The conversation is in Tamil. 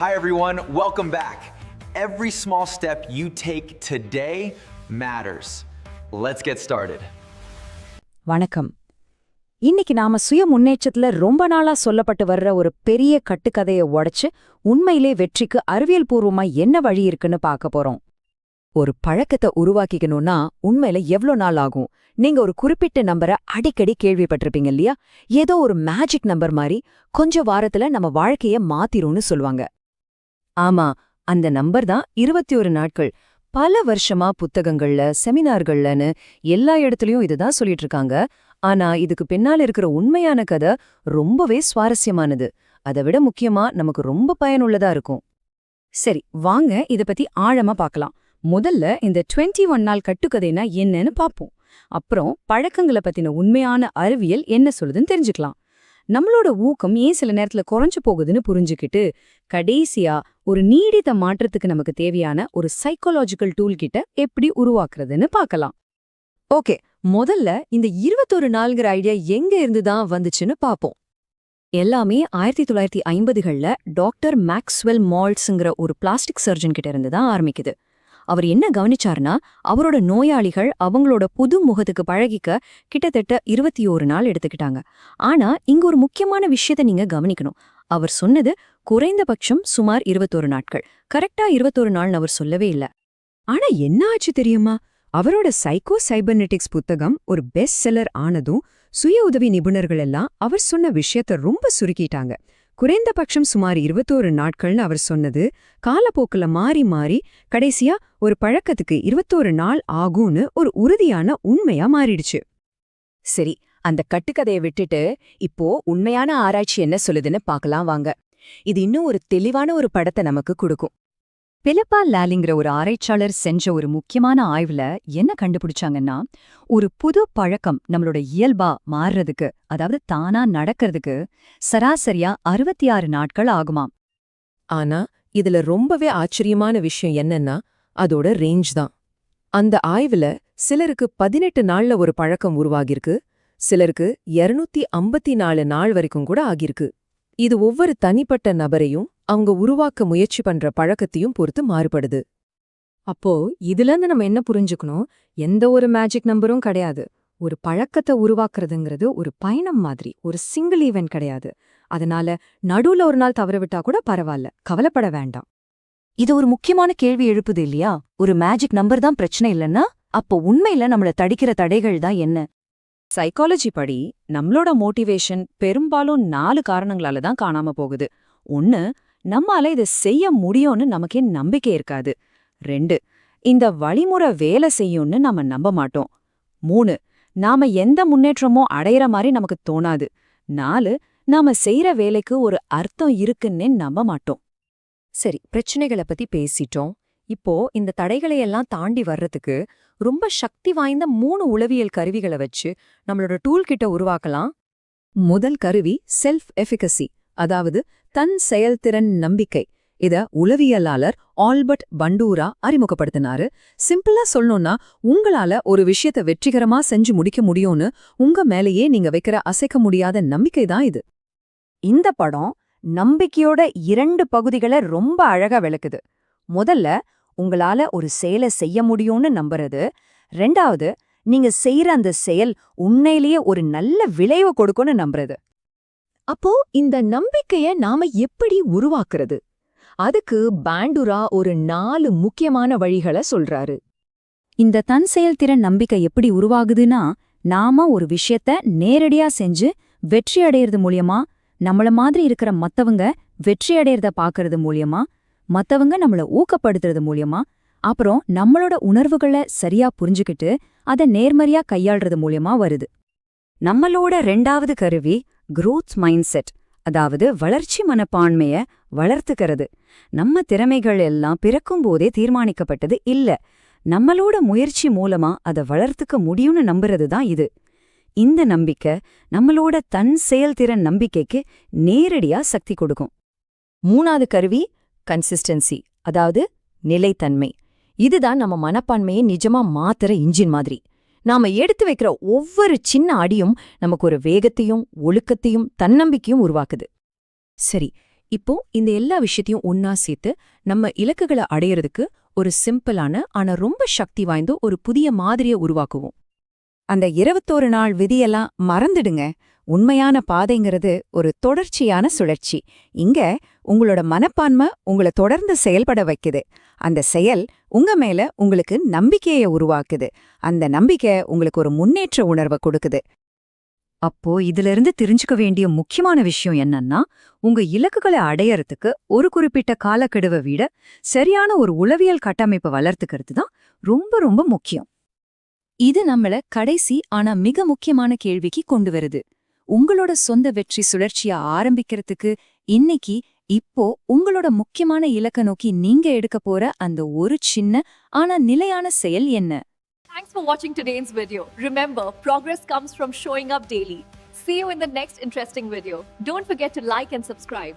Hi everyone, welcome back. Every small step you take today matters. Let's get started. வணக்கம். இன்னைக்கு நாம சுய முன்னேற்றத்துல ரொம்ப நாளா சொல்லப்பட்டு வர்ற ஒரு பெரிய கட்டுக்கதையை உடைச்சு உண்மையிலே வெற்றிக்கு அறிவியல் பூர்வமா என்ன வழி இருக்குன்னு பார்க்க போறோம். ஒரு பழக்கத்தை உருவாக்கிக்கணும்னா உண்மையில எவ்ளோ நாள் ஆகும்? நீங்க ஒரு குறிப்பிட்ட நம்பரை அடிக்கடி கேள்விப்பட்டிருப்பீங்க இல்லையா? ஏதோ ஒரு மேஜிக் நம்பர் மாதிரி கொஞ்ச வாரத்துல நம்ம வாழ்க்கைய மாத்திரும்னு சொல்லுவாங்க. ஆமா, அந்த நம்பர் தான் 21 நாட்கள். பல வருஷமா புத்தகங்கள்ல செமினார்கள்லன்னு எல்லா இடத்துலயும் இதுதான் சொல்லிட்டு இருக்காங்க. ஆனா இதுக்கு பின்னால இருக்கிற உண்மையான கதை ரொம்பவே சுவாரஸ்யமானது. அதை விட முக்கியமா நமக்கு ரொம்ப பயனுள்ளதா இருக்கும். சரி, வாங்க இத பத்தி ஆழமா பார்க்கலாம். முதல்ல இந்த 21 நாள் கட்டுக்கதைனா என்னன்னு பாப்போம். அப்புறம் பழக்கங்களை பத்தின உண்மையான அறிவியல் என்ன சொல்லுதுன்னு தெரிஞ்சுக்கலாம். நம்மளோட ஊக்கம் ஏன் சில நேரத்துல குறைஞ்சு போகுதுன்னு புரிஞ்சுக்கிட்டு கடைசியா ஒரு நீடித்த மாற்றத்துக்கு நமக்கு தேவையான ஒரு சைக்காலஜிக்கல் டூல் கிட்ட எப்படி உருவாக்குறதுன்னு பார்க்கலாம். ஓகே, முதல்ல இந்த 21 நாள்ங்கிற ஐடியா எங்க இருந்துதான் வந்துச்சுன்னு பாப்போம். எல்லாமே 1950கள்ல டாக்டர் மேக்ஸ்வெல் மால்ட்ஸ்ங்கிற ஒரு பிளாஸ்டிக் சர்ஜன் கிட்ட இருந்து தான் ஆரம்பிக்குது. அவர் என்ன கவனிச்சாருன்னா, அவரோட நோயாளிகள் அவங்களோட புது முகத்துக்கு பழகிக்க கிட்டத்தட்ட 21 நாள் எடுத்துக்கிட்டாங்க. ஆனா இங்க ஒரு முக்கியமான விஷயத்த நீங்க கவனிக்கணும். அவர் சொன்னது குறைந்தபட்சம் சுமார் 21 நாட்கள். கரெக்டா 21 நாள்னு அவர் சொல்லவே இல்ல. ஆனா என்ன ஆச்சு தெரியுமா? அவரோட சைக்கோ சைபர்நெட்டிக்ஸ் புத்தகம் ஒரு பெஸ்ட் செல்லர் ஆனதும் சுய உதவி நிபுணர்கள் எல்லாம் அவர் சொன்ன விஷயத்த ரொம்ப சுருக்கிட்டாங்க. குறைந்தபட்சம் சுமார் 21 நாட்கள்னு அவர் சொன்னது காலப்போக்குல மாறி மாறி கடைசியா ஒரு பழக்கத்துக்கு 21 நாள் ஆகும்னு ஒரு உறுதியான உண்மையா மாறிடுச்சு. சரி, அந்த கட்டுக்கதையை விட்டுட்டு இப்போ உண்மையான ஆராய்ச்சி என்ன சொல்லுதுன்னு பார்க்கலாம் வாங்க. இது இன்னும் ஒரு தெளிவான ஒரு படத்தை நமக்கு கொடுக்கும். பிலிப்பா லாலிங்கிற ஒரு ஆராய்ச்சியாளர் செஞ்ச ஒரு முக்கியமான ஆய்வுல என்ன கண்டுபிடிச்சாங்கன்னா, ஒரு புது பழக்கம் நம்மளோட இயல்பா மாறுறதுக்கு, அதாவது தானா நடக்கிறதுக்கு சராசரியா 66 நாட்கள் ஆகுமாம். ஆனா இதுல ரொம்பவே ஆச்சரியமான விஷயம் என்னன்னா அதோட ரேஞ்ச் தான். அந்த ஆய்வுல சிலருக்கு 18 நாள்ல ஒரு பழக்கம் உருவாகிருக்கு, சிலருக்கு 254 நாள் வரைக்கும் கூட ஆகிருக்கு. இது ஒவ்வொரு தனிப்பட்ட நபரையும் அவங்க உருவாக்க முயற்சி பண்ற பழக்கத்தையும் பொறுத்து மாறுபடுது. அப்போ இதுல நம்ம என்ன புரிஞ்சுக்கணும்? எந்த ஒரு மேஜிக் நம்பரும் கிடையாது. ஒரு பழக்கத்தை உருவாக்குறதுங்கிறது ஒரு பயணம் மாதிரி, ஒரு சிங்கிள் ஈவென்ட் கிடையாது. அதனால நடுவுல ஒரு நாள் தவற விட்டா கூட பரவாயில்ல, கவலைப்பட வேண்டாம். இது ஒரு முக்கியமான கேள்வி எழுப்புது இல்லையா? ஒரு மேஜிக் நம்பர் தான் பிரச்சனை இல்லைன்னா அப்போ உண்மையில நம்மள தடிக்கிற தடைகள் தான் என்ன? சைக்காலஜி படி நம்மளோட மோட்டிவேஷன் பெரும்பாலும் 4 காரணங்களால தான் காணாம போகுது. 1, நம்மால இதை செய்ய முடியும்னு நமக்கே நம்பிக்கை இருக்காது. 2, இந்த வழிமுறை வேலை செய்யும்னு நாம நம்ப மாட்டோம். 3, நாம எந்த முன்னேற்றமோ அடையிற மாதிரி நமக்கு தோணாது. 4, நாம செய்யற வேலைக்கு ஒரு அர்த்தம் இருக்குன்னே நம்ப மாட்டோம். சரி, பிரச்சனைகளை பத்தி பேசிட்டோம். இப்போ இந்த தடைகளையெல்லாம் தாண்டி வர்றதுக்கு ரொம்ப சக்தி வாய்ந்த 3 உளவியல் கருவிகளை வச்சு நம்மளோட டூல் கிட்ட உருவாக்கலாம். முதல் கருவி செல்ஃப் எஃபிகசி, அதாவது தன் செயல்திறன் நம்பிக்கை. இத உளவியலாளர் ஆல்பர்ட் பண்டூரா அறிமுகப்படுத்தினாரு. சிம்பிளா சொல்லணும்னா, உங்களால ஒரு விஷயத்தை வெற்றிகரமா செஞ்சு முடிக்க முடியும்னு உங்க மேலேயே நீங்க வைக்கிற அசைக்க முடியாத நம்பிக்கை தான் இது. இந்த படம் நம்பிக்கையோட 2 பகுதிகளை ரொம்ப அழகா விளக்குது. முதல்ல, உங்களால ஒரு செயலை செய்ய முடியும்னு நம்புறது. 2வது, நீங்க செய்யற அந்த செயல் உண்மையிலேயே ஒரு நல்ல விளைவு கொடுக்கும்னு நம்புறது. அப்போ இந்த நம்பிக்கைய நாம எப்படி உருவாக்குறது? அதுக்கு பாண்டுரா ஒரு 4 முக்கியமான வழிகளை சொல்றாரு. இந்த தன் செயல்திறன் நம்பிக்கை எப்படி உருவாகுதுன்னா, நாம ஒரு விஷயத்த நேரடியா செஞ்சு வெற்றி அடையிறது மூலியமா, நம்மள மாதிரி இருக்கிற மத்தவங்க வெற்றி அடையிறத பாக்குறது மூலியமா, மத்தவங்க நம்மள ஊக்கப்படுத்துறது மூலியமா, அப்புறம் நம்மளோட உணர்வுகளை சரியா புரிஞ்சுக்கிட்டு அதை நேர்மறையா கையாள்றது மூலியமா வருது. நம்மளோட 2வது கருவி growth மைண்ட்செட், அதாவது வளர்ச்சி மனப்பான்மைய வளர்த்துக்கிறது. நம்ம திறமைகள் எல்லாம் பிறக்கும்போதே தீர்மானிக்கப்பட்டது இல்ல, நம்மளோட முயற்சி மூலமா அதை வளர்த்துக்க முடியும்னு நம்புறது தான் இது. இந்த நம்பிக்கை நம்மளோட தன் செயல்திறன் நம்பிக்கைக்கு நேரடியா சக்தி கொடுக்கும். 3வது கருவி கன்சிஸ்டன்சி, அதாவது நிலைத்தன்மை. இதுதான் நம்ம மனப்பான்மையை நிஜமா மாத்துற இன்ஜின் மாதிரி. நாம எடுத்து வைக்கிற ஒவ்வொரு சின்ன அடியும் நமக்கு ஒரு வேகத்தையும் ஒழுக்கத்தையும் தன்னம்பிக்கையும் உருவாக்குது. சரி, இப்போ இந்த எல்லா விஷயத்தையும் ஒன்னா சேர்த்து நம்ம இலக்குகளை அடையறதுக்கு ஒரு சிம்பிளான ஆனா ரொம்ப சக்தி வாய்ந்த ஒரு புதிய மாதிரியை உருவாக்குவோம். அந்த 21 நாள் விதியெல்லாம் மறந்துடுங்க. உண்மையான பாதைங்கிறது ஒரு தொடர்ச்சியான சுழற்சி. இங்க உங்களோட மனப்பான்மை உங்களை தொடர்ந்து செயல்பட வைக்குது. அந்த செயல் உங்க மேல உங்களுக்கு நம்பிக்கையை உருவாக்குது. அந்த நம்பிக்கை உங்களுக்கு ஒரு முன்னேற்ற உணர்வை கொடுக்குது. அப்போ இதிலிருந்து தெரிஞ்சுக்க வேண்டிய முக்கியமான விஷயம் என்னன்னா, உங்க இலக்குகளை அடையறதுக்கு ஒரு குறிப்பிட்ட காலக்கெடுவை விட சரியான ஒரு உளவியல் கட்டமைப்பை வளர்த்துக்கிறது தான் ரொம்ப ரொம்ப முக்கியம். இது நம்மள கடைசி ஆனா மிக முக்கியமான கேள்விக்கு கொண்டு வருது. உங்களோட சொந்த வெற்றி சுழற்சியா ஆரம்பிக்கிறதுக்கு இன்னைக்கு இப்போ உங்களோட முக்கியமான இலக்க நோக்கி நீங்க எடுக்க போற அந்த ஒரு சின்ன ஆனா நிலையான செயல் என்ன? Thanks for watching today's video. Remember, progress comes from showing up daily. See you in the next interesting video. Don't forget to like and subscribe.